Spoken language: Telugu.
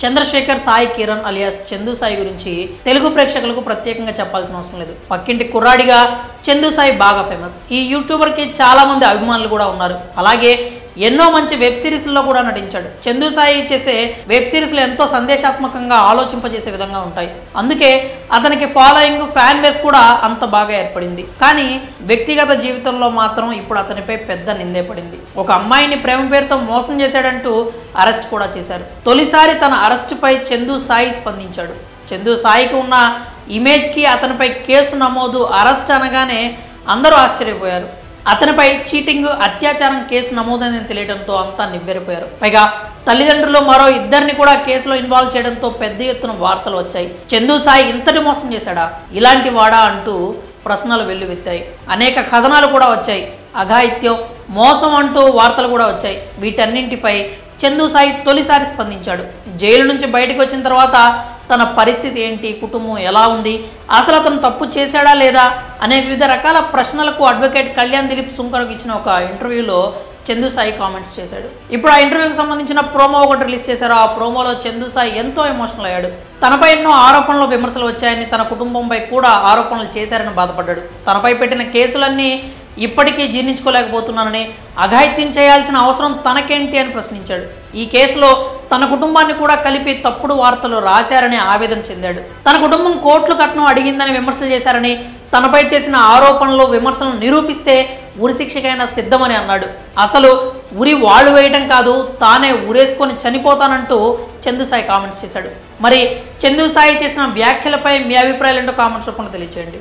చంద్రశేఖర్ సాయి కిరణ్ అలియాస్ చందు సాయి గురించి తెలుగు ప్రేక్షకులకు ప్రత్యేకంగా చెప్పాల్సిన అవసరం లేదు. పక్కింటి కుర్రాడిగా చందు సాయి బాగా ఫేమస్. ఈ యూట్యూబర్కి చాలా మంది అభిమానులు కూడా ఉన్నారు. అలాగే ఎన్నో మంచి వెబ్ సిరీస్లో కూడా నటించాడు. చందు సాయి చేసే వెబ్ సిరీస్లు ఎంతో సందేశాత్మకంగా ఆలోచింపజేసే విధంగా ఉంటాయి. అందుకే అతనికి ఫాలోయింగ్, ఫ్యాన్ బేస్ కూడా అంత బాగా ఏర్పడింది. కానీ వ్యక్తిగత జీవితంలో మాత్రం ఇప్పుడు అతనిపై పెద్ద నిందే పడింది. ఒక అమ్మాయిని ప్రేమ పేరుతో మోసం చేశాడంటూ అరెస్ట్ కూడా చేశారు. తొలిసారి తన అరెస్టుపై చందు సాయి స్పందించాడు. చందు సాయికి ఉన్న ఇమేజ్కి అతనిపై కేసు నమోదు, అరెస్ట్ అనగానే అందరూ ఆశ్చర్యపోయారు. అతనిపై చీటింగ్, అత్యాచారం కేసు నమోదని తెలియడంతో అంతా నివ్వెరపోయారు. పైగా తల్లిదండ్రులు మరో ఇద్దరిని కూడా కేసులో ఇన్వాల్వ్ చేయడంతో పెద్ద ఎత్తున వార్తలు వచ్చాయి. చందు సాయి ఇంతటి మోసం చేశాడా, ఇలాంటి వాడా అంటూ ప్రశ్నలు వెల్లువెత్తాయి. అనేక కథనాలు కూడా వచ్చాయి. అఘాయిత్యం, మోసం అంటూ వార్తలు కూడా వచ్చాయి. వీటన్నింటిపై చందు సాయి తొలిసారి స్పందించాడు. జైలు నుంచి బయటకు వచ్చిన తర్వాత తన పరిస్థితి ఏంటి, కుటుంబం ఎలా ఉంది, అసలు అతను తప్పు చేశాడా లేదా అనే వివిధ రకాల ప్రశ్నలకు అడ్వకేట్ కళ్యాణ్ దిలీప్ సుంకర్కు ఇచ్చిన ఒక ఇంటర్వ్యూలో చందు సాయి కామెంట్స్ చేశాడు. ఇప్పుడు ఆ ఇంటర్వ్యూకి సంబంధించిన ప్రోమో ఒకటి రిలీజ్ చేశారు. ఆ ప్రోమోలో చందు సాయి ఎంతో ఎమోషనల్ అయ్యాడు. తనపై ఎన్నో ఆరోపణలు, విమర్శలు వచ్చాయని, తన కుటుంబంపై కూడా ఆరోపణలు చేశారని బాధపడ్డాడు. తనపై పెట్టిన కేసులన్నీ ఇప్పటికీ జీర్ణించుకోలేకపోతున్నానని, అఘాయిత్యం చేయాల్సిన అవసరం తనకేంటి అని ప్రశ్నించాడు. ఈ కేసులో తన కుటుంబాన్ని కూడా కలిపి తప్పుడు వార్తలు రాశారని ఆవేదన చెందాడు. తన కుటుంబం కోట్లు కట్నం అడిగిందని విమర్శలు చేశారని, తనపై చేసిన ఆరోపణలు, విమర్శలను నిరూపిస్తే ఉరిశిక్షకైనా సిద్ధమని అన్నాడు. అసలు ఉరి వాళ్ళు వేయటం కాదు, తానే ఉరేసుకొని చనిపోతానంటూ చందు సాయి కామెంట్స్ చేశాడు. మరి చందు సాయి చేసిన వ్యాఖ్యలపై మీ అభిప్రాయాలు ఏంటో కామెంట్స్ రూపంలో తెలియజేయండి.